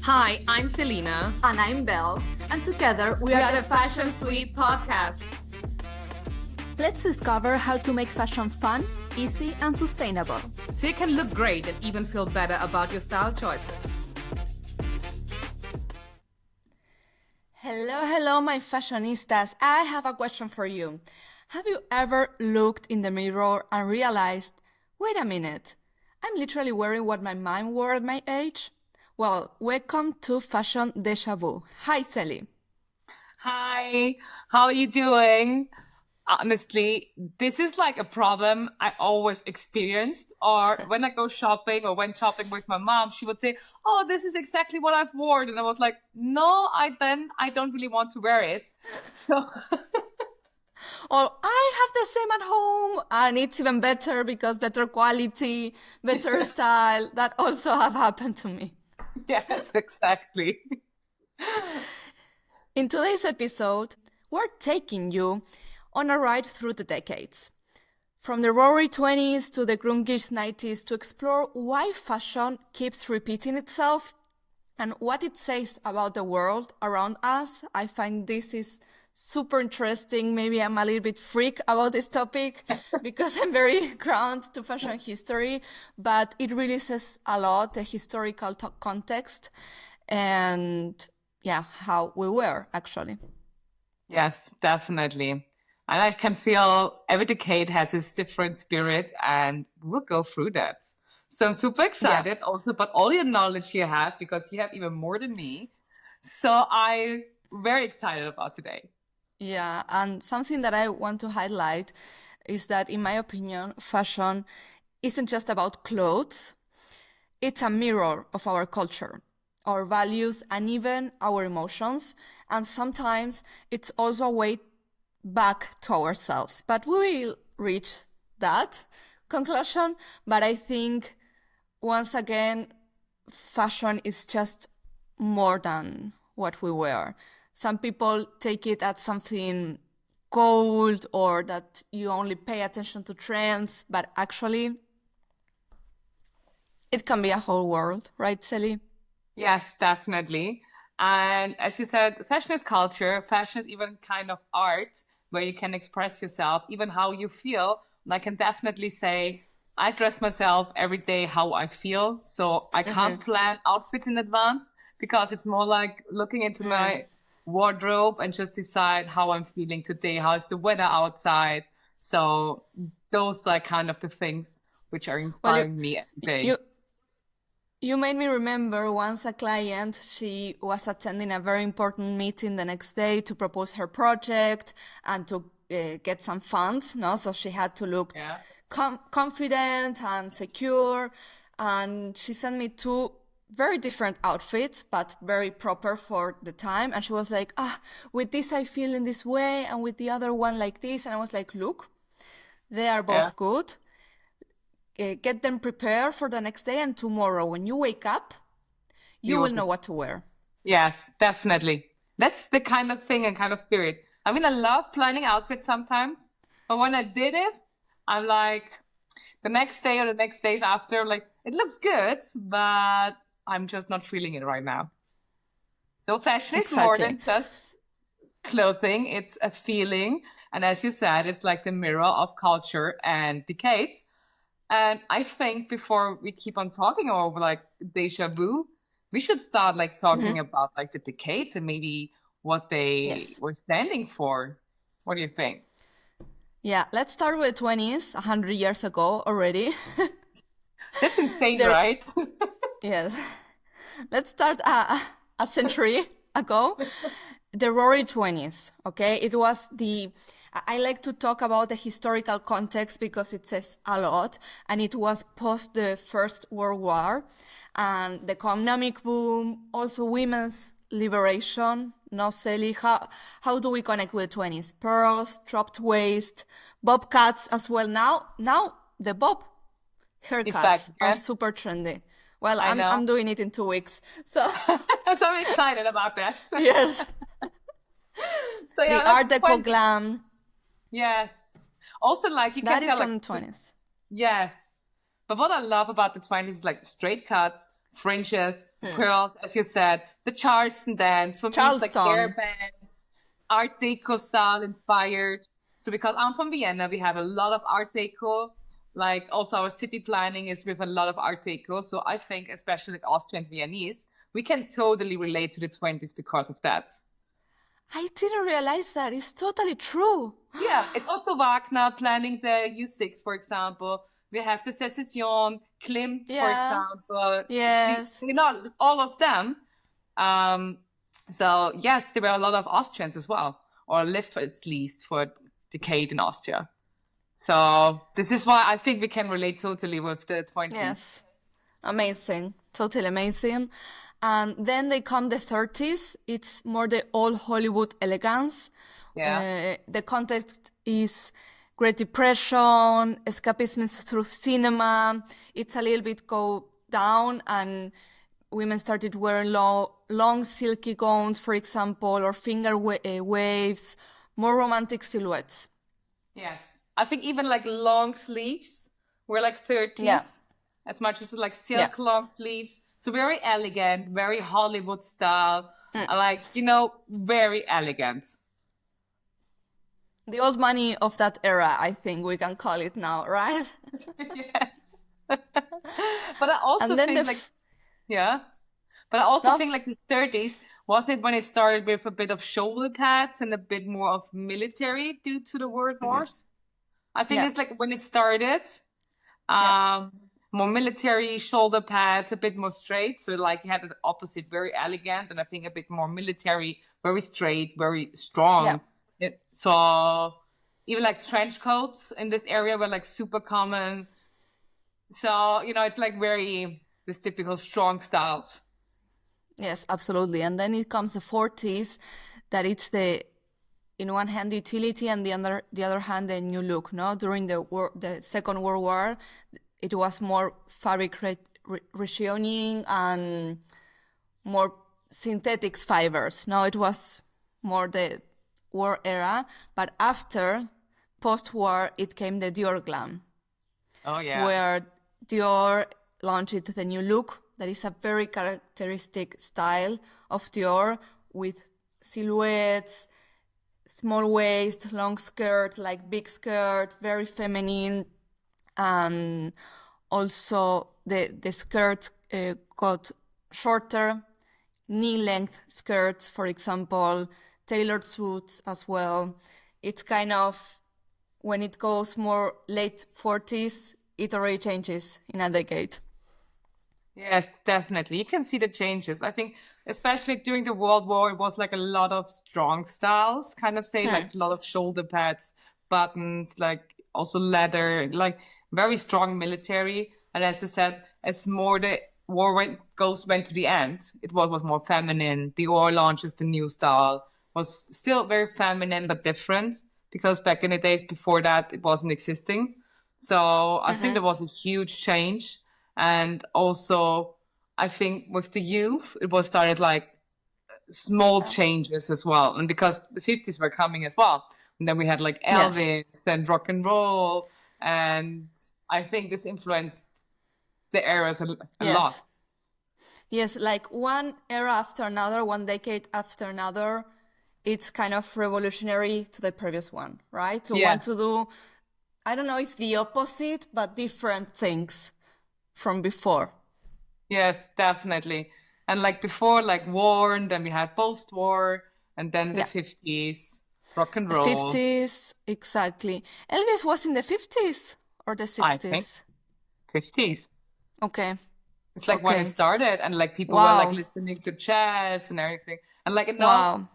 Hi, I'm Selena. And I'm Belle, and together We are the Fashion Suite podcast. Let's discover how to make fashion fun, easy, and sustainable. So you can look great and even feel better about your style choices. Hello, my fashionistas. I have a question for you. Have you ever looked in the mirror and realized, wait a minute, I'm literally wearing what my mom wore at my age? Well, welcome to Fashion Déjà Vu. Hi, Sally. Hi, how are you doing? Honestly, this is like a problem I always experienced. Or when I go shopping or went shopping with my mom, she would say, "Oh, this is exactly what I've worn." And I was like, "No, I don't really want to wear it." So Or I have the same at home and it's even better because better quality, better style. That also have happened to me. yes, exactly. In today's episode, we're taking you on a ride through the decades. From the roaring 20s to the grungish 90s to explore why fashion keeps repeating itself and what it says about the world around us. I find this is super interesting. Maybe I'm a little bit freak about this topic because I'm very grounded to fashion history, but it really says a lot, the historical context and yeah, how we were actually. Yes, definitely. And I can feel every decade has its different spirit, and we'll go through that. So I'm super Yeah. excited also about all your knowledge you have because you have even more than me. So I'm very excited about today. Yeah, and something that I want to highlight is that, in my opinion, fashion isn't just about clothes, it's a mirror of our culture, our values, and even our emotions. And sometimes it's also a way back to ourselves. But we will reach that conclusion. But I think, once again, fashion is just more than what we wear. Some people take it as something cold or that you only pay attention to trends, but actually it can be a whole world, right, Sally? Yes, definitely. And as you said, fashion is culture, fashion is even kind of art where you can express yourself, even how you feel. And I can definitely say I dress myself every day how I feel. So I can't plan outfits in advance because it's more like looking into my wardrobe and just decide how I'm feeling today. How's the weather outside? So those are kind of the things which are Well, inspiring me every you day. you made me remember once a client, she was attending a very important meeting the next day to propose her project and to get some funds, no? So she had to look Yeah. confident and secure. And she sent me two very different outfits, but very proper for the time. And she was like, with this I feel in this way, and with the other one like this. And I was like, look, they are Yeah. both good. Get them prepared for the next day, and tomorrow when you wake up, you You will will know just what to wear. Yes, definitely. That's the kind of thing and kind of spirit. I mean, I love planning outfits sometimes, but when I did it, I'm like, the next day or the next days after, like, it looks good, but I'm just not feeling it right now. So fashion is more Exactly. than just clothing, it's a feeling. And as you said, it's like the mirror of culture and decades. And I think before we keep on talking over like deja vu, we should start like talking about like the decades and maybe what they Yes. were standing for. What do you think? Yeah, let's start with the 20s, 100 years ago already. That's insane, There, right? yes. Let's start a century ago. The Roaring 20s, okay? It was I like to talk about the historical context because it says a lot, and it was post the First World War and the economic boom, also women's liberation. No, Sally, how do we connect with the 20s? Pearls, dropped waist, bob cuts as well. Now the bob It's back haircuts are again. super trendy. Well, I I'm know. doing it in 2 weeks. So I'm so excited about that. yes, So yeah, the like Art Deco 20. glam, Yes. Also, like you that can is tell, like from the 20s. yes. But what I love about the 20s is like straight cuts, fringes, curls, as you said, the Charleston dance. For me, it's like hair Charleston. bands, Art Deco style inspired. So because I'm from Vienna, we have a lot of Art Deco. Like also our city planning is with a lot of Art Deco. So I think especially like Austrians, Viennese, we can totally relate to the 20s because of that. I didn't realize that. It's totally true. Yeah, it's Otto Wagner planning the U6, for example. We have the Secession, Klimt, for Yeah. example. Yes. You know, all of them. Um, so yes, there were a lot of Austrians as well, or lived for at least for a decade in Austria. So this is why I think we can relate totally with the 20s. Yes. Amazing. Totally amazing. And then they come the 30s. It's more the old Hollywood elegance. Yeah. The context is Great Depression, escapism through cinema. It's a little bit go down, and women started wearing long silky gowns, for example, or waves, more romantic silhouettes. Yes. I think even like long sleeves were like 30s, Yeah. as much as like Yeah. silk long sleeves. So very elegant, very Hollywood style. Like, you know, very elegant. The old money of that era, I think we can call it now, right? Yes. But I also And then think the like, yeah. But I also No? think like the 30s, wasn't it when it started with a bit of shoulder pads and a bit more of military due to the World Wars? I think Yeah. it's like when it started, Yeah. more military shoulder pads, a bit more straight. So like you had the opposite, very elegant, and I think a bit more military, very straight, very strong. Yeah. So even like trench coats in this area were like super common. So, you know, it's like very this typical strong styles. Yes, absolutely. And then it comes the 40s, that it's the, in one hand, the utility, and the other hand, the new look. No, during the Second World War, it was more fabric rationing and more synthetic fibers. Now it was more the war era, but after post-war, it came the Dior glam, Oh yeah. where Dior launched the new look that is a very characteristic style of Dior, with silhouettes, small waist, long skirt, like big skirt, very feminine. And also the skirt got shorter, knee-length skirts, for example, tailored suits as well. It's kind of, when it goes more late 40s, it already changes in a decade. Yes, definitely. You can see the changes. I think, especially during the World War, it was like a lot of strong styles, kind of say, like a lot of shoulder pads, buttons, like also leather, like very strong military. And as you said, as more the war went to the end, it was more feminine. Dior launches the new style, was still very feminine but different, because back in the days before that, it wasn't existing. So I think there was a huge change. And also, I think with the youth, it was started like small changes as well. And because the 50s were coming as well. And then we had like Yes. Elvis and rock and roll. And I think this influenced the eras a Yes. lot. Yes, like one era after another, one decade after another, it's kind of revolutionary to the previous one, right? To want Yes. to do, I don't know if the opposite, but different things from before. Yes, definitely. And like before, like war, and then we had post-war, and then the Yeah. 50s, rock and The roll. 50s, exactly. Elvis was in the 50s or the I think 60s? 50s. Okay. It's like when Okay. it started, and like people were like Wow. listening to jazz and everything, and like you know Wow.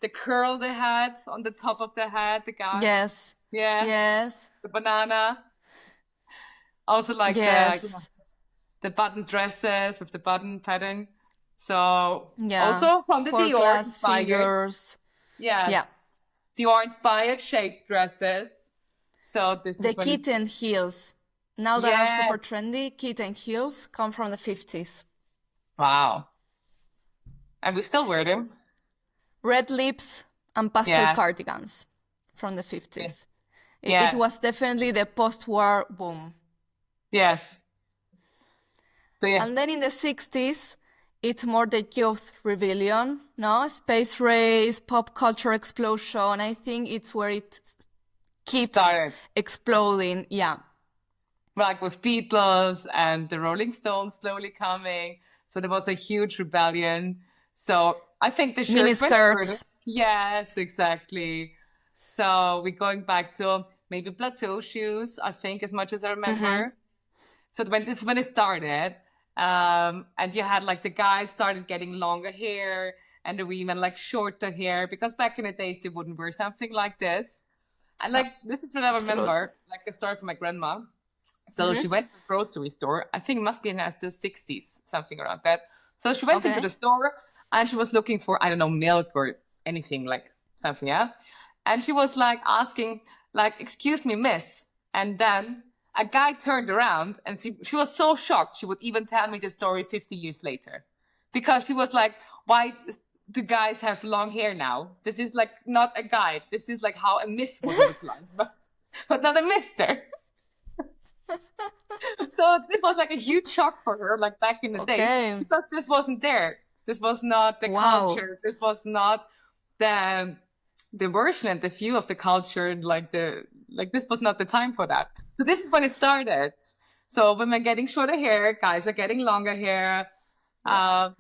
the curl they had on the top of their head, the guy, Yes. yeah, Yes. the banana. Also like Yes. the button dresses with the button pattern. So Yeah. also from the Dior Hourglass inspired, figures. yes, Yeah. Dior inspired shape dresses. So this The is when it, kitten heels, now that are yeah, super trendy, kitten heels come from the 50s. wow, and we still wear them. Red lips and pastel Yeah, cardigans from the 50s. It yeah. was definitely the post-war boom. Yes. So yeah, And then in the 60s, it's more the youth rebellion, no? Space race, pop culture explosion. I think it's where it keeps started exploding. Yeah. like with Beatles and the Rolling Stones slowly coming. So there was a huge rebellion. So I think the Mini shirts went further. skirts. Yes, exactly. So we're going back to maybe plateau shoes, I think, as much as I remember. So when this is when it started, and you had like the guys started getting longer hair and the women like shorter hair because back in the days they wouldn't wear something like this. And No, like this is what I absolutely. remember, like a story from my grandma. So she went to the grocery store. I think it must be in the 60s, something around that. So she went into Okay. the store and she was looking for, I don't know, milk or anything like something, yeah? And she was like asking, like, excuse me, miss. And then a guy turned around and she was so shocked. She would even tell me the story 50 years later. Because she was like, why do guys have long hair now? This is like not a guy. This is like how a miss would look like, but not a mister. So this was like a huge shock for her, like back in the days, Okay. because this wasn't there. This was not the Wow. culture. This was not the version and the view of the culture. Like this was not the time for that. So this is when it started. So women getting shorter hair, guys are getting longer hair. Yeah.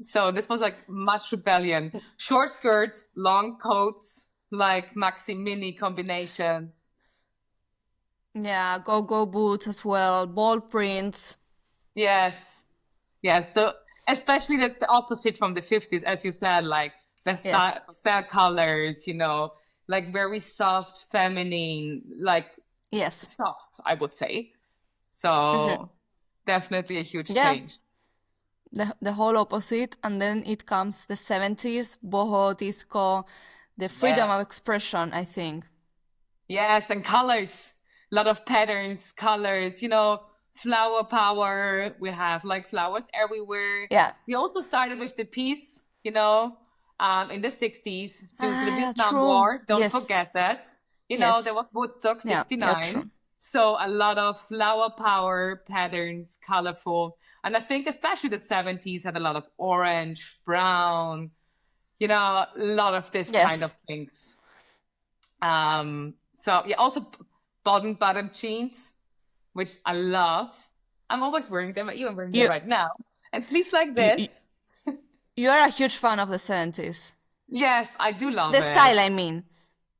So this was like much rebellion. Short skirts, long coats, like maxi mini combinations. Yeah, go-go boots as well, ball prints. Yes. Yes. So especially the opposite from the 50s, as you said, like the Yes. style colors, like very soft, feminine, like Yes. soft, I would say. So definitely a huge Yeah, change. the whole opposite. And then it comes the 70s, boho, disco, the freedom Yeah. of expression, I think. Yes, and colors. A lot of patterns, colors, flower power. We have like flowers everywhere. Yeah. We also started with the peace, in the 60s due to the Ah, Vietnam true. War. Don't Yes. forget that. There Yes. was Woodstock Yeah, yeah, 69. true. So a lot of flower power patterns, colorful. And I think especially the 70s had a lot of orange, brown, a lot of this kind of Yes. things. So yeah, also bottom jeans, which I love. I'm always wearing them, even wearing them You, right now. And sleeves like you, this. you you are a huge fan of the 70s. Yes, I do love The it. style, I mean.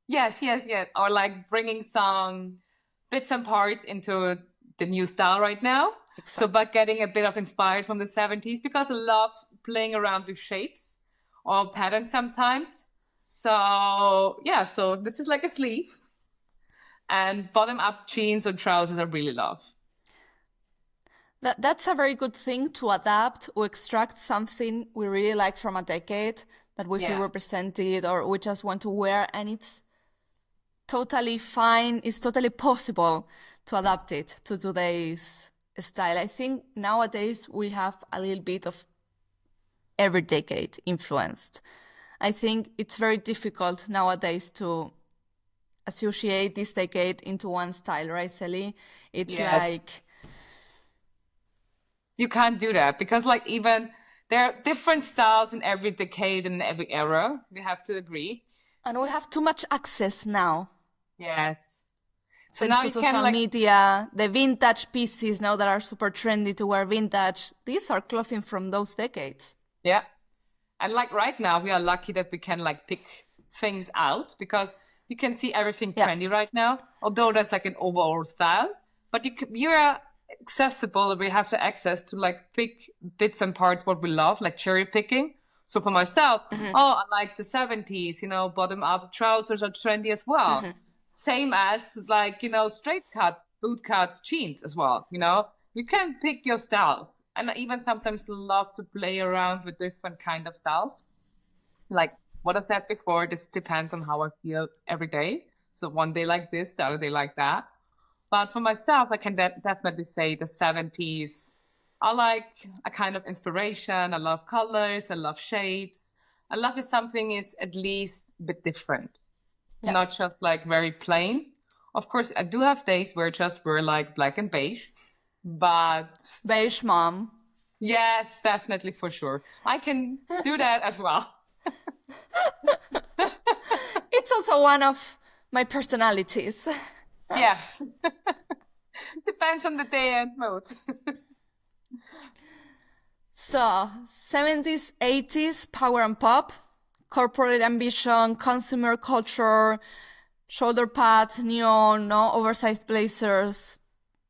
Yes, yes, yes. Or like bringing some bits and parts into the new style right now. So, Exactly. but getting a bit of inspired from the 70s because I love playing around with shapes or patterns sometimes. So, yeah, so this is like a sleeve and bottom up jeans or trousers I really love. That's a very good thing to adapt or extract something we really like from a decade that we feel Yeah. represented or we just want to wear, and it's totally fine. It's totally possible to adapt it to today's style. I think nowadays we have a little bit of every decade influenced. I think it's very difficult nowadays to associate this decade into one style, right, Sally? It's Yes. like, You can't do that because, like, even there are different styles in every decade and every era. We have to agree. and we have too much access now. Yes. So Thanks now to you can, social like, media, the vintage pieces now that are super trendy to wear vintage, these are clothing from those decades. yeah. And like right now, we are lucky that we can like pick things out because you can see everything Yeah. trendy right now. Although there's like an overall style, but you're accessible. We have the access to like pick bits and parts what we love, like cherry picking. So for myself, I like the 70s. Bottom up trousers are trendy as well. Same as like straight cut, boot cuts, jeans as well. You can pick your styles, and I even sometimes love to play around with different kind of styles. Like what I said before, this depends on how I feel every day. So one day like this, the other day like that. But for myself, I can definitely say the 70s. I like a kind of inspiration. I love colors. I love shapes. I love if something is at least a bit different, Yeah. not just like very plain. Of course, I do have days where I just wear like black and beige. But Beige mom. yes, definitely for sure. I can do that as well. It's also one of my personalities. Yes. Depends on the day and mood. So, 70s, 80s, power and pop, corporate ambition, consumer culture, shoulder pads, neon, no oversized blazers.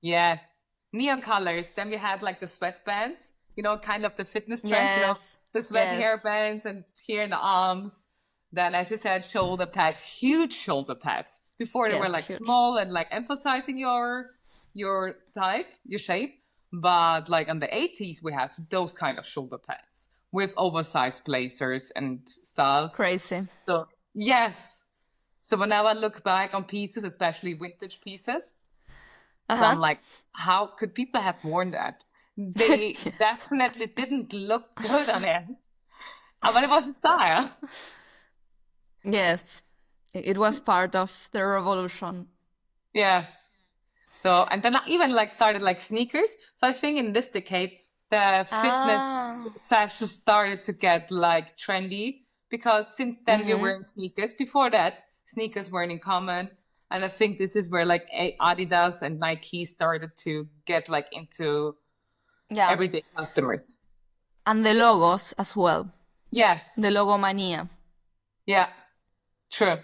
Yes. Neon colors. Then we had like the sweatbands, kind of the fitness trends, Yes, the sweat yes, hairbands and here in the arms. Then, as you said, shoulder pads, huge shoulder pads. Before they were yes, like huge. small and like emphasizing your type, your shape. But like in the 80s, we had those kind of shoulder pads with oversized blazers and styles. Crazy. So, yes. So whenever I look back on pieces, especially vintage pieces, so Uh-huh. I'm like, how could people have worn that? They definitely didn't look good on it. But it was a style. Yes, it was part of the revolution. Yes. So, and then I even like started like sneakers. So I think in this decade, the fitness Ah, fashion started to get like trendy because since then we were mm-hmm. wearing sneakers. Before that, sneakers weren't in common. And I think this is where like Adidas and Nike started to get like into Yeah, everyday customers. and the logos as well. Yes. The logo mania. Yeah. True.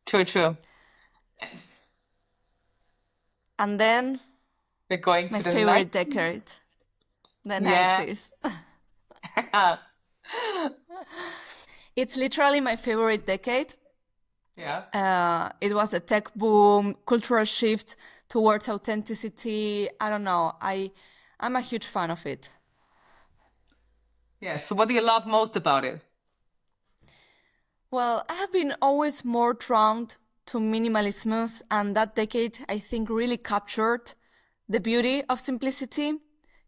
True, true. And then We're going my to the favorite 90s. decade, the Yeah. 90s. It's literally my favorite decade. Yeah. It was a tech boom, cultural shift towards authenticity. I don't know. I'm a huge fan of it. Yeah. So what do you love most about it? Well, I have been always more drawn to minimalism, and that decade I think really captured the beauty of simplicity.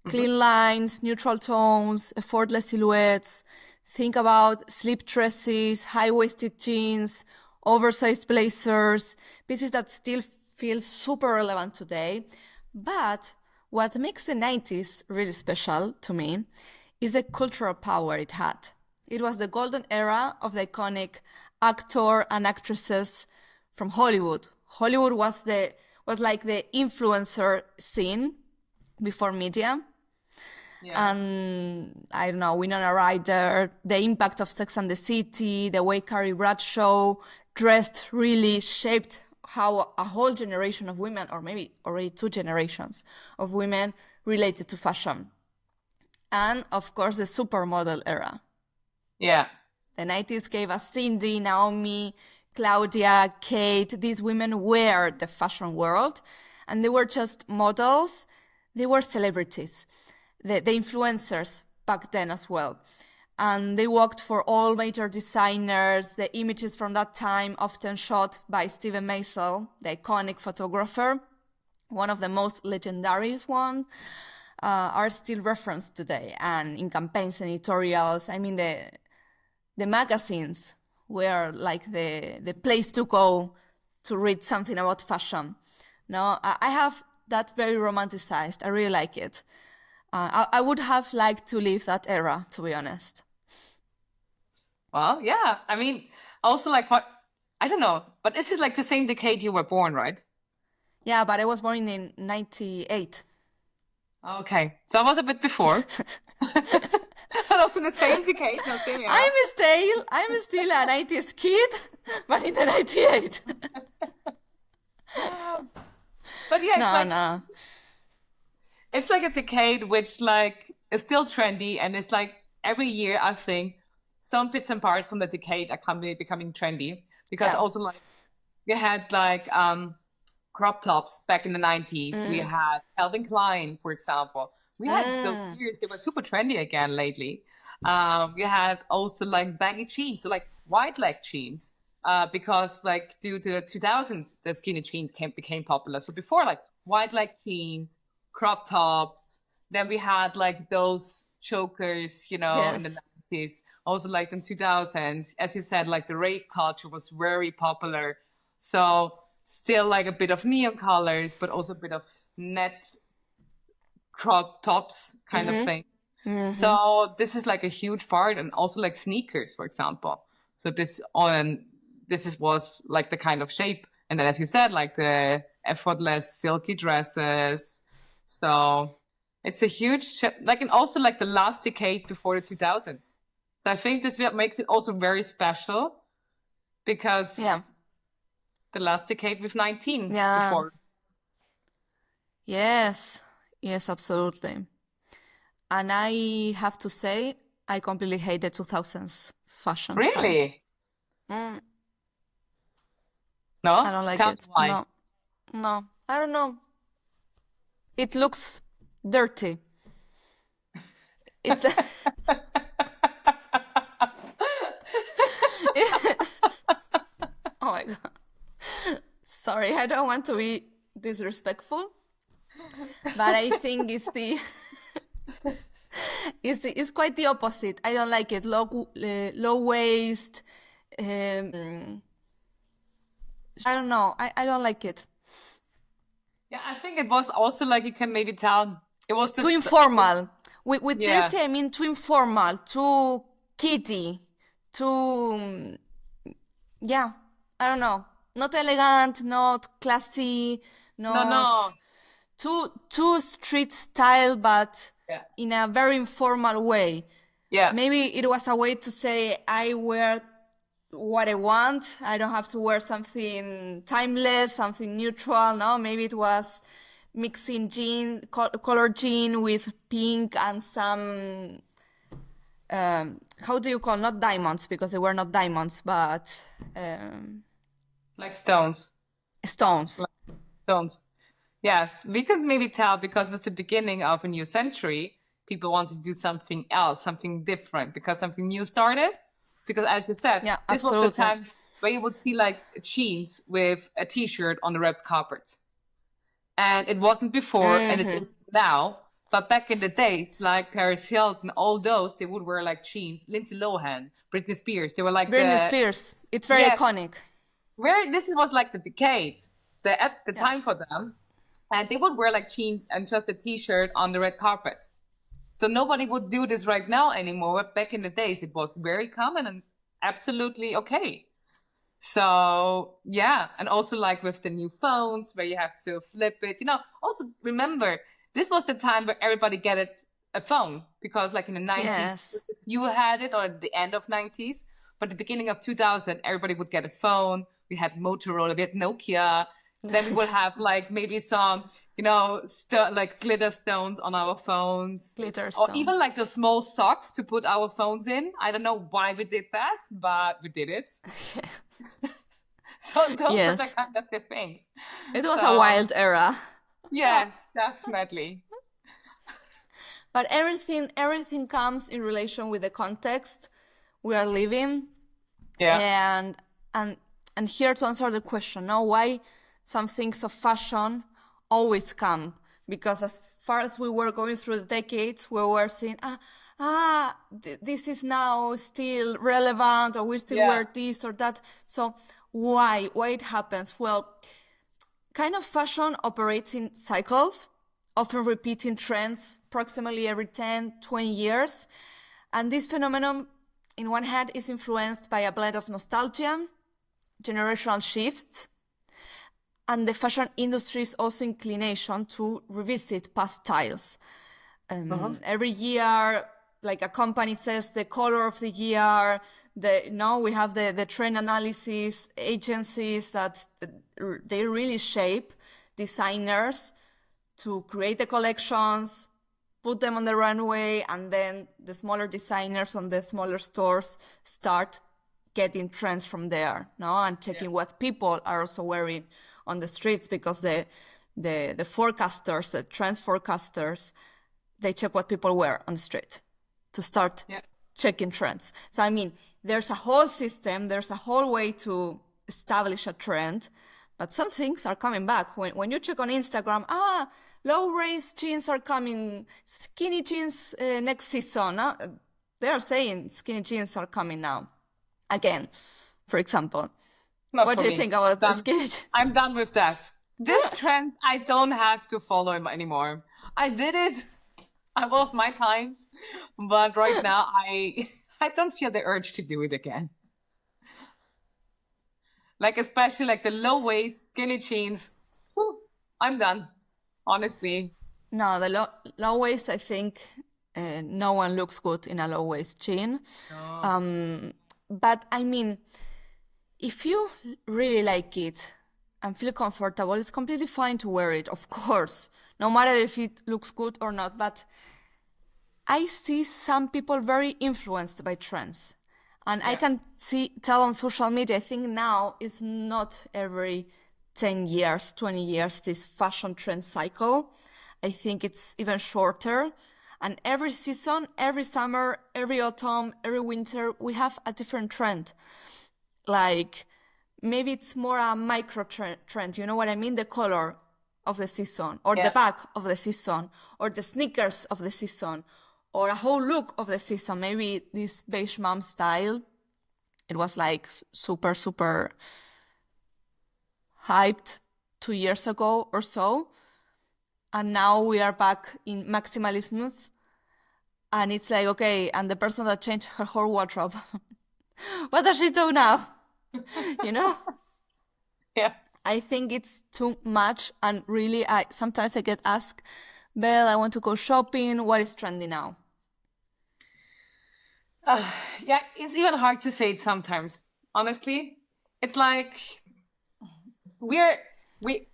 Clean lines, neutral tones, effortless silhouettes. Think about slip dresses, high-waisted jeans, oversized blazers, pieces that still feel super relevant today. But what makes the 90s really special to me is the cultural power it had. It was the golden era of the iconic actor and actresses from Hollywood. Hollywood was like the influencer scene before media. Yeah. And I don't know, Winona Ryder, the impact of Sex and the City, the way Carrie Bradshaw dressed really shaped how a whole generation of women, or maybe already two generations of women, related to fashion. And of course, the supermodel era. Yeah. The 90s gave us Cindy, Naomi, Claudia, Kate. These women were the fashion world, and they were just models. They were celebrities, the influencers back then as well. And they worked for all major designers. The images from that time, often shot by Steven Meisel, the iconic photographer, one of the most legendary ones, are still referenced today and in campaigns and editorials. I mean, the magazines were like the place to go to read something about fashion. No, I have that very romanticized. I really like it. I would have liked to live that era, to be honest. Well, yeah. I mean, also like what I don't know, but this is like the same decade you were born, right? Yeah, but I was born in 98. Okay. So I was a bit before. But also the same decade, no same era. I'm still a 90s kid, but in the 98. But yeah, No. it's like a decade which like is still trendy and it's like every year I think some bits and parts from the decade are becoming trendy because Yeah. also like we had like crop tops back in the 90s. We had Calvin Klein, for example. We had those years, they were super trendy again lately. We had also like baggy jeans, so like wide leg jeans, because like due to the 2000s, the skinny jeans became popular. So before like wide leg jeans, crop tops, then we had like those chokers, in the Yes. 90s. Also like in 2000s, as you said, like the rave culture was very popular. So still like a bit of neon colors, but also a bit of net crop tops kind of things. So this is like a huge part, and also like sneakers, for example. So was like the kind of shape. And then, as you said, like the effortless silky dresses. So it's a huge shift, like, and also like the last decade before the 2000s. So I think this makes it also very special because the last decade with 19 before. Yes, yes, absolutely. And I have to say, I completely hate the 2000s fashion style. Really? No? I don't like Tell me it. why. No, I don't know. It looks dirty. It, oh my God. Sorry, I don't want to be disrespectful, but I think it's quite the opposite. I don't like it. Low waist. I don't know. I don't like it. Yeah, I think it was also like, you can maybe tell, it was Too informal. With Yeah. dirty, I mean too informal, too kiddie, too, I don't know. Not elegant, not classy, No. too street style, but Yeah. in a very informal way. Yeah. Maybe it was a way to say, I wear what I want. I don't have to wear something timeless, something neutral. No, maybe it was mixing color jean with pink and some, how do you call, not diamonds, because they were not diamonds, but Like stones. stones. Stones. Yes, we could maybe tell because it was the beginning of a new century. People wanted to do something else, something different, because something new started. Because, as you said, Yeah, this was absolutely. the time where you would see like jeans with a t-shirt on the red carpet. And it wasn't before, and it is now. But back in the days, like Paris Hilton, all those, they would wear like jeans. Lindsay Lohan, Britney Spears, they were like Britney Spears. It's very Yes. iconic. where this was like the decade, the time for them, and they would wear like jeans and just a t-shirt on the red carpet. So nobody would do this right now anymore. But back in the days, it was very common and absolutely okay. So yeah, and also like with the new phones where you have to flip it, also remember, this was the time where everybody get a phone, because like in the 90s, Yes. you had it, or at the end of 90s, but the beginning of 2000, everybody would get a phone. We had Motorola, we had Nokia. Then we would have like maybe some, like glitter stones on our phones. Glitter Or stone. even like the small socks to put our phones in. I don't know why we did that, but we did it. So those Yes. were the kind of the things. It was So- a wild era. Yes, definitely. But everything comes in relation with the context we are living. Yeah. And here to answer the question, now why some things of fashion always come, because as far as we were going through the decades, we were seeing this is now still relevant, or we still Yeah. wear this or that. So why it happens? Well, kind of fashion operates in cycles, often repeating trends approximately every 10, 20 years. And this phenomenon, in one hand, is influenced by a blend of nostalgia, generational shifts, and the fashion industry's also inclination to revisit past styles. Every year, like a company says the color of the year, we have the trend analysis agencies that they really shape designers to create the collections, put them on the runway, and then the smaller designers on the smaller stores start getting trends from there, and checking what people are also wearing on the streets, because the forecasters, the trends forecasters, they check what people wear on the street to start checking trends. So, I mean, there's a whole system, there's a whole way to establish a trend, but some things are coming back. When you check on Instagram, low-waist jeans are coming, skinny jeans next season. They are saying skinny jeans are coming now. Again, for example. Not What for do you me. think about the Done. skinny jeans? I'm done with that. This trend, I don't have to follow him anymore. I did it. I was my time. But right now, I don't feel the urge to do it again. Like, especially like the low waist, skinny jeans. Whew, I'm done, honestly. No, the low waist, I think no one looks good in a low waist jean. No. But I mean, if you really like it and feel comfortable, it's completely fine to wear it, of course, no matter if it looks good or not. But I see some people very influenced by trends. And I Yeah. can tell on social media, I think now is not every 10 years, 20 years, this fashion trend cycle. I think it's even shorter. And every season, every summer, every autumn, every winter, we have a different trend. Like maybe it's more a micro trend. You know what I mean? The color of the season, or the Yeah. bag of the season, or the sneakers of the season, or a whole look of the season. Maybe this beige mom style. It was like super, super hyped 2 years ago or so. And now we are back in maximalism. And it's like, okay, and the person that changed her whole wardrobe, what does she do now? You know? Yeah. I think it's too much. And really, sometimes I get asked, Belle, I want to go shopping. What is trendy now? Yeah, it's even hard to say it sometimes. Honestly, it's like we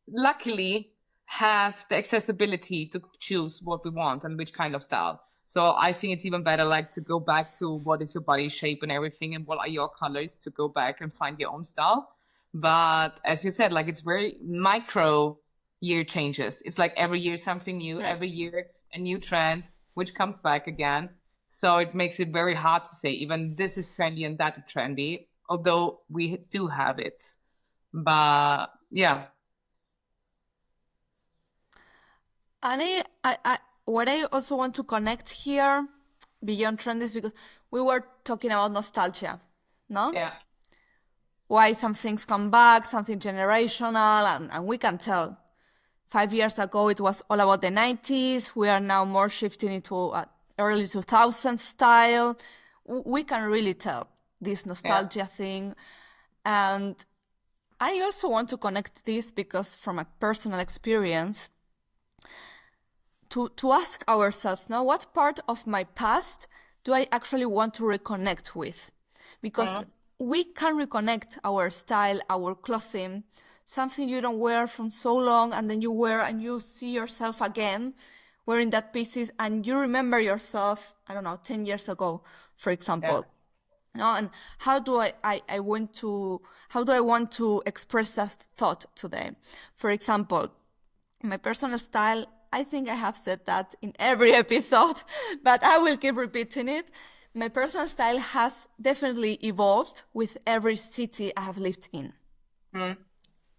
luckily have the accessibility to choose what we want and which kind of style. So I think it's even better like to go back to what is your body shape and everything and what are your colors to go back and find your own style. But as you said, like it's very micro year changes. It's like every year something new, Yeah. every year a new trend, which comes back again. So it makes it very hard to say even this is trendy and that is trendy, although we do have it. But yeah, And what I also want to connect here beyond trend is because we were talking about nostalgia, no? yeah, Why some things come back, something generational, and we can tell. 5 years ago, it was all about the 90s. We are now more shifting into early 2000s style. We can really tell this yeah, nostalgia thing. And I also want to connect this because from a personal experience, to ask ourselves now, what part of my past do I actually want to reconnect with? Because we can reconnect our style, our clothing, something you don't wear from so long, and then you wear and you see yourself again wearing that pieces, and you remember yourself, I don't know, 10 years ago, for yeah, example. No, and how do how do I want to express that thought today? For example, my personal style, I think I have said that in every episode, but I will keep repeating it. My personal style has definitely evolved with every city I have lived in.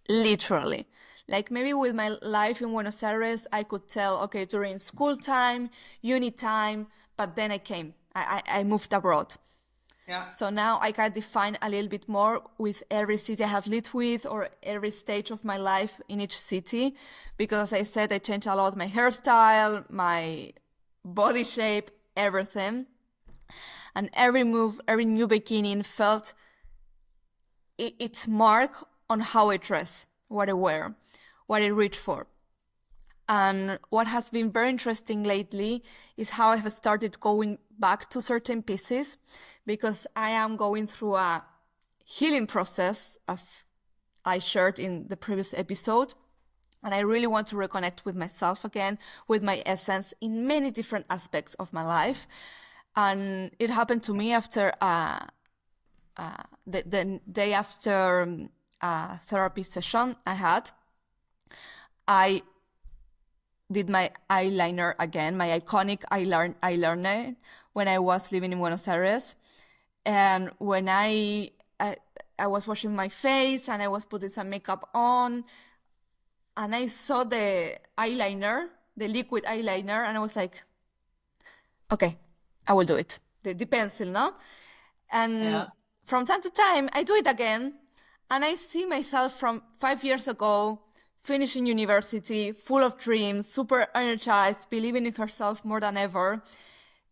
Literally. Like maybe with my life in Buenos Aires, I could tell, okay, during school time, uni time, but then I moved abroad. yeah, So now I can define a little bit more with every city I have lived with or every stage of my life in each city. Because as I said, I changed a lot my hairstyle, my body shape, everything. And every move, every new beginning felt its mark on how I dress, what I wear, what I reach for. And what has been very interesting lately is how I have started going back to certain pieces because I am going through a healing process, as I shared in the previous episode. And I really want to reconnect with myself again, with my essence in many different aspects of my life. And it happened to me after the day after a therapy session I had. I did my eyeliner again, my iconic eyeliner when I was living in Buenos Aires. And when I was washing my face and I was putting some makeup on and I saw the eyeliner, the liquid eyeliner, and I was like, okay, I will do it. The pencil, no? And yeah, from time to time, I do it again and I see myself from 5 years ago finishing university, full of dreams, super energized, believing in herself more than ever.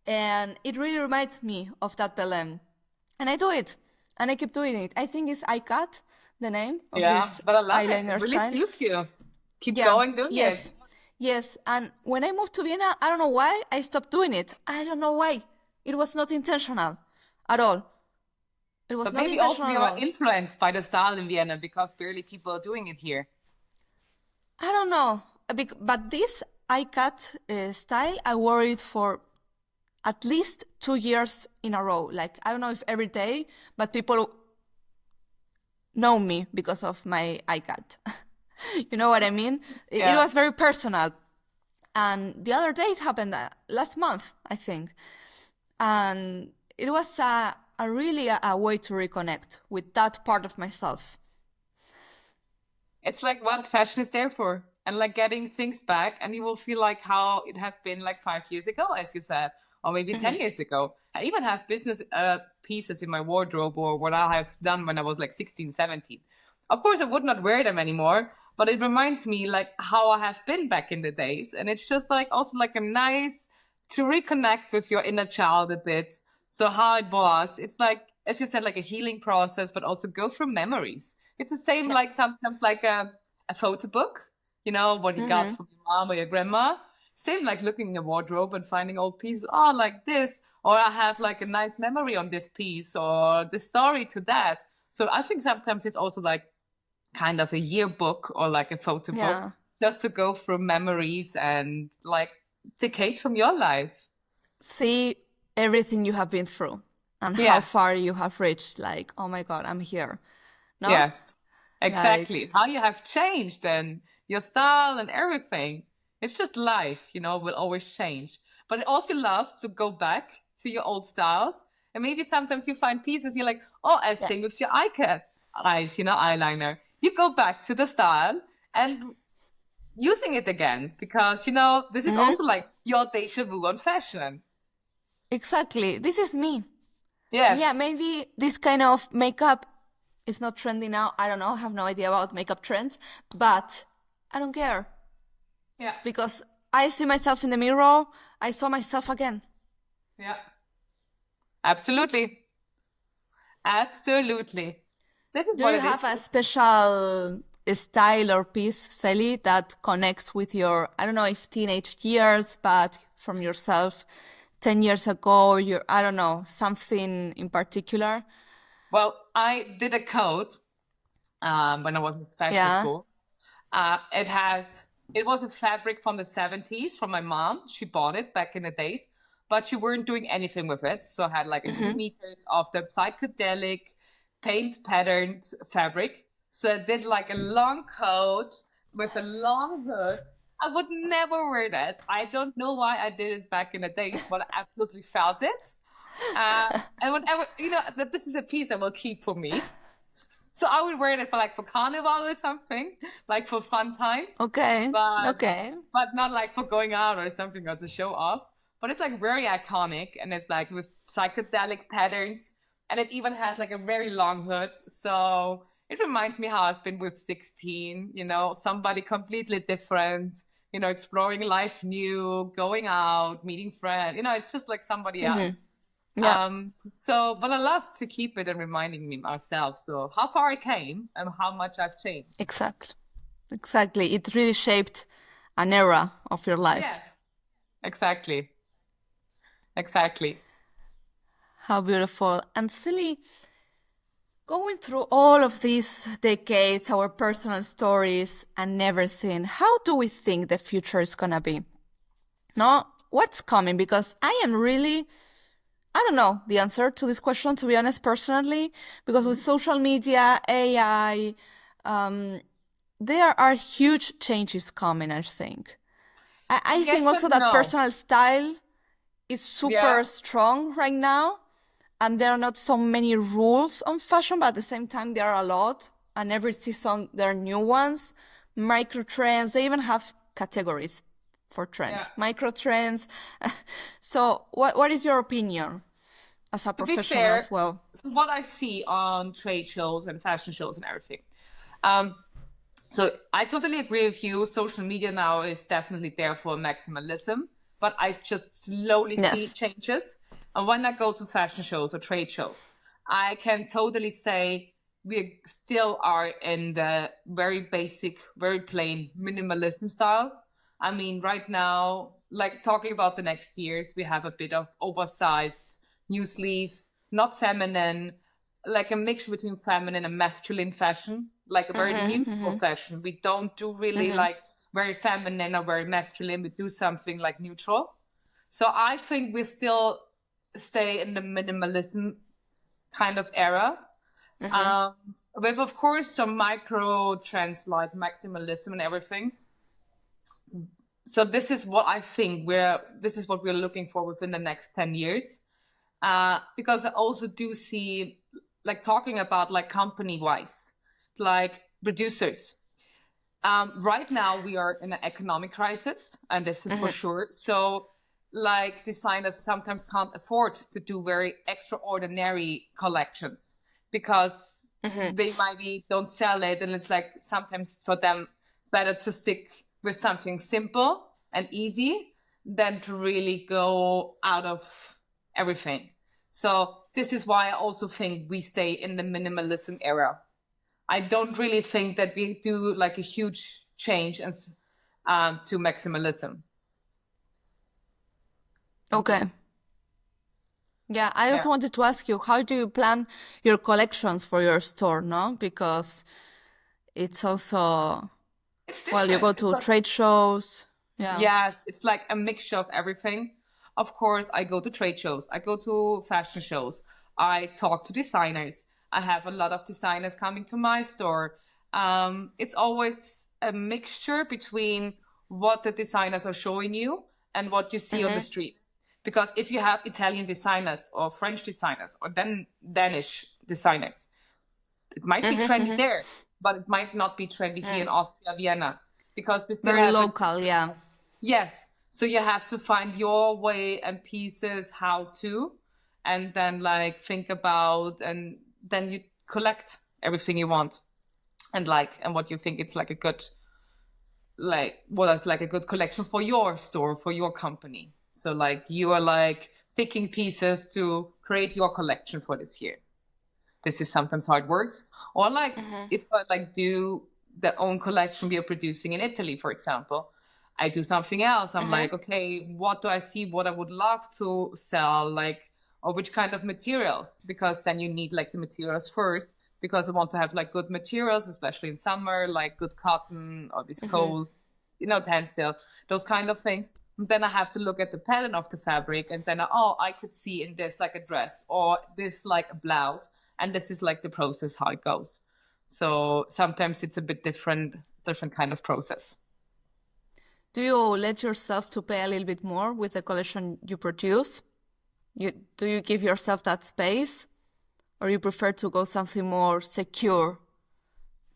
And it really reminds me of that Belen. And I do it. And I keep doing it. I think it's iCat, the name of Yeah, this but I love it. eyeliner It really style. suits you. Keep Yeah, going doing yes, it. yes. And when I moved to Vienna, I don't know why I stopped doing it. I don't know why. It was not intentional at all. It was But not maybe also intentional we at are all. influenced by the style in Vienna because barely people are doing it here. I don't know. But this iCat style, I wore it for at least 2 years in a row. Like, I don't know if every day, but people know me because of my iCat. You know what I mean? It Yeah. was very personal. And the other day it happened last month, I think. And it was a really a way to reconnect with that part of myself. It's like what fashion is there for. And like getting things back, and you will feel like how it has been like 5 years ago, as you said, or maybe 10 years ago. I even have business pieces in my wardrobe or what I have done when I was like 16, 17. Of course, I would not wear them anymore, but it reminds me like how I have been back in the days. And it's just like also like a nice to reconnect with your inner child a bit. So how it was, it's like, as you said, like a healing process, but also go through memories. It's the same Yeah. like sometimes like a photo book, you know, what you got from your mom or your grandma. Same like looking in your wardrobe and finding old pieces, oh, like this, or I have like a nice memory on this piece or the story to that. So I think sometimes it's also like kind of a yearbook or like a photo book Yeah. just to go through memories and like decades from your life. See everything you have been through and how Yes, far you have reached. Like, oh my God, I'm here. No? yes, Like, exactly. How you have changed and your style and everything. It's just life, you know, will always change. But I also love to go back to your old styles. And maybe sometimes you find pieces and you're like, oh, as yeah. same with your eyes, you know, eyeliner. You go back to the style and using it again because, you know, this is Hmm. also like your deja vu on fashion. Exactly. This is me. And yeah, Yes. maybe this kind of makeup is not trendy now. I don't know. I have no idea about makeup trends, but I don't care Yeah. because I see myself in the mirror. I saw myself again. Yeah. Absolutely. Absolutely. This is Do what you it is. have a special style or piece, Sally, that connects with your, I don't know if teenage years, but from yourself 10 years ago, your, I don't know, something in particular? Well, I did a code when I was in fashion Yeah. school. It was a fabric from the 70s from my mom. She bought it back in the days, but she weren't doing anything with it. So I had like a few meters of the psychedelic paint patterned fabric. So I did like a long coat with a long hood. I would never wear that. I don't know why I did it back in the days, but I absolutely felt it. And whenever, you know, that this is a piece I will keep for me. So I would wear it for like for carnival or something, like for fun times, Okay. but Okay. not like for going out or something or to show off. But it's like very iconic and it's like with psychedelic patterns and it even has like a very long hood. So it reminds me how I've been with 16, you know, somebody completely different, you know, exploring life new, going out, meeting friends, you know, it's just like somebody else. Yeah. But I love to keep it and reminding me myself. So how far I came and how much I've changed. Exactly. Exactly. It really shaped an era of your life. Yes, exactly. Exactly. How beautiful. And Silly, going through all of these decades, our personal stories and everything, how do we think the future is gonna be? No, what's coming? Because I am really, I don't know the answer to this question, to be honest, personally, because with social media, AI, um, there are huge changes coming, I think. I think Yes also and that no. personal style is Yeah. super strong right now, and there are not so many rules on fashion, but at the same time, there are a lot, and every season there are new ones, micro trends. They even have categories for Yeah. trends, micro trends. So, what is your opinion as a To be professional fair, as well? so what I see on trade shows and fashion shows and everything, um, So I totally agree with you. Social media now is definitely there for maximalism, but I just slowly see Yes. changes. And when I go to fashion shows or trade shows, I can totally say we still are in the very basic, very plain minimalism style. I mean, right now, like talking about the next years, we have a bit of oversized new sleeves, not feminine, like a mixture between feminine and masculine fashion, like a very neutral fashion. We don't do really like very feminine or very masculine. We do something like neutral. So I think we still stay in the minimalism kind of era, with of course some micro trends like maximalism and everything. So this is what I think this is what we're looking for within the next 10 years. Because I also do see, like talking about like company wise, like producers. Right now we are in an economic crisis, and this is for sure. So like designers sometimes can't afford to do very extraordinary collections because they maybe don't sell it, and it's like sometimes for them better to stick with something simple and easy than to really go out of everything. So this is why I also think we stay in the minimalism era. I don't really think that we do like a huge change to maximalism. Okay. Yeah, I also wanted to ask you, how do you plan your collections for your store, no? Because it's also, well, you go to trade shows. Yeah. Yes, it's like a mixture of everything. Of course, I go to trade shows, I go to fashion shows, I talk to designers. I have a lot of designers coming to my store. It's always a mixture between what the designers are showing you and what you see on the street. Because if you have Italian designers or French designers or Danish designers, it might be trendy there, but it might not be trendy here in Austria, Vienna, because we still Very have local, yeah. yes. So you have to find your way and pieces how to, and then like think about, and then you collect everything you want and what you think it's like a good, like what is like a good collection for your store, for your company. So like you are like picking pieces to create your collection for this year. This is sometimes how it works. Or like if I like do the own collection we are producing in Italy, for example, I do something else. I'm like, okay, what do I see? What I would love to sell, like, or which kind of materials? Because then you need like the materials first, because I want to have like good materials, especially in summer, like good cotton or viscose, tencel, those kind of things. And then I have to look at the pattern of the fabric, and then I could see in this like a dress or this like a blouse, and this is like the process how it goes. So sometimes it's a bit different kind of process. Do you let yourself to play a little bit more with the collection you produce? Do you give yourself that space, or you prefer to go something more secure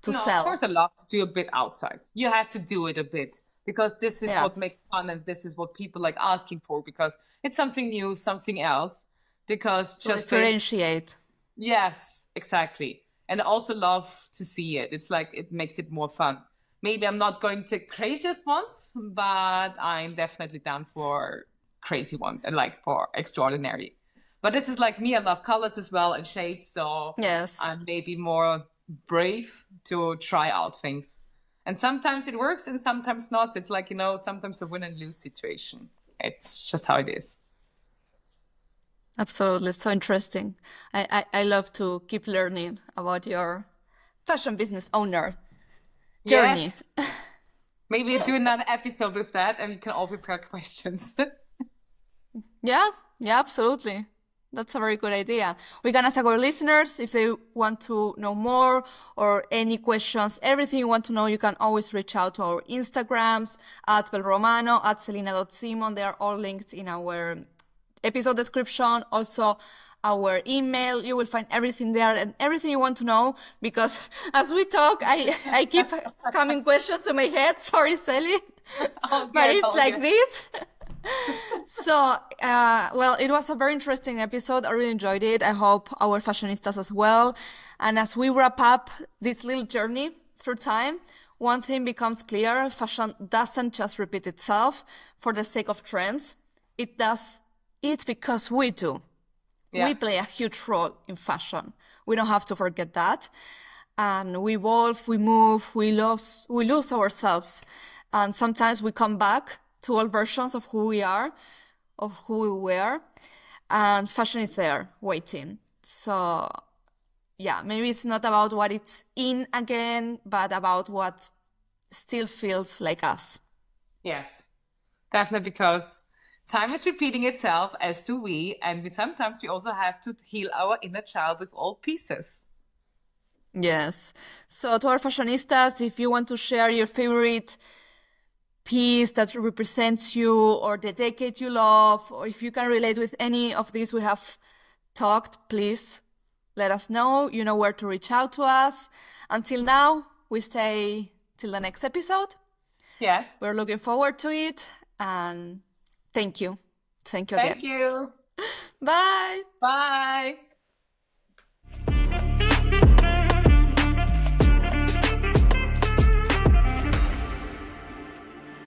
to sell? Of course, I love to do a bit outside. You have to do it a bit because this is what makes fun, and this is what people like asking for, because it's something new, something else. Because to just differentiate. Yes, exactly. And I also love to see it. It's like it makes it more fun. Maybe I'm not going to craziest ones, but I'm definitely down for crazy one and like for extraordinary. But this is like me. I love colors as well and shapes. So yes, I'm maybe more brave to try out things. And sometimes it works and sometimes not. It's like, sometimes a win and lose situation. It's just how it is. Absolutely. So interesting. I love to keep learning about your fashion business owner journey. Yes. Maybe do another episode with that and we can all prepare questions. Yeah, absolutely. That's a very good idea. We can ask our listeners if they want to know more or any questions, everything you want to know, you can always reach out to our Instagrams at belromano, at selina.simon. They are all linked in our episode description. Also, our email, you will find everything there and everything you want to know, because as we talk, I keep coming questions to my head. Sorry, Sally. But it's like this. So, well, it was a very interesting episode. I really enjoyed it. I hope our fashionistas as well. And as we wrap up this little journey through time, one thing becomes clear: fashion doesn't just repeat itself for the sake of trends. It does it because we do. Yeah. We play a huge role in fashion. We don't have to forget that. And we evolve, we move, we lose ourselves. And sometimes we come back to old versions of who we are, of who we were. And fashion is there, waiting. So, yeah, maybe it's not about what it's in again, but about what still feels like us. Yes, definitely, because time is repeating itself, as do we, and sometimes we also have to heal our inner child with old pieces. Yes. So to our fashionistas, if you want to share your favorite piece that represents you or the decade you love, or if you can relate with any of these we have talked, please let us know. You know where to reach out to us. Until now, we say till the next episode. Yes. We're looking forward to it. And thank you. Thank you again. Thank you. Bye. Bye.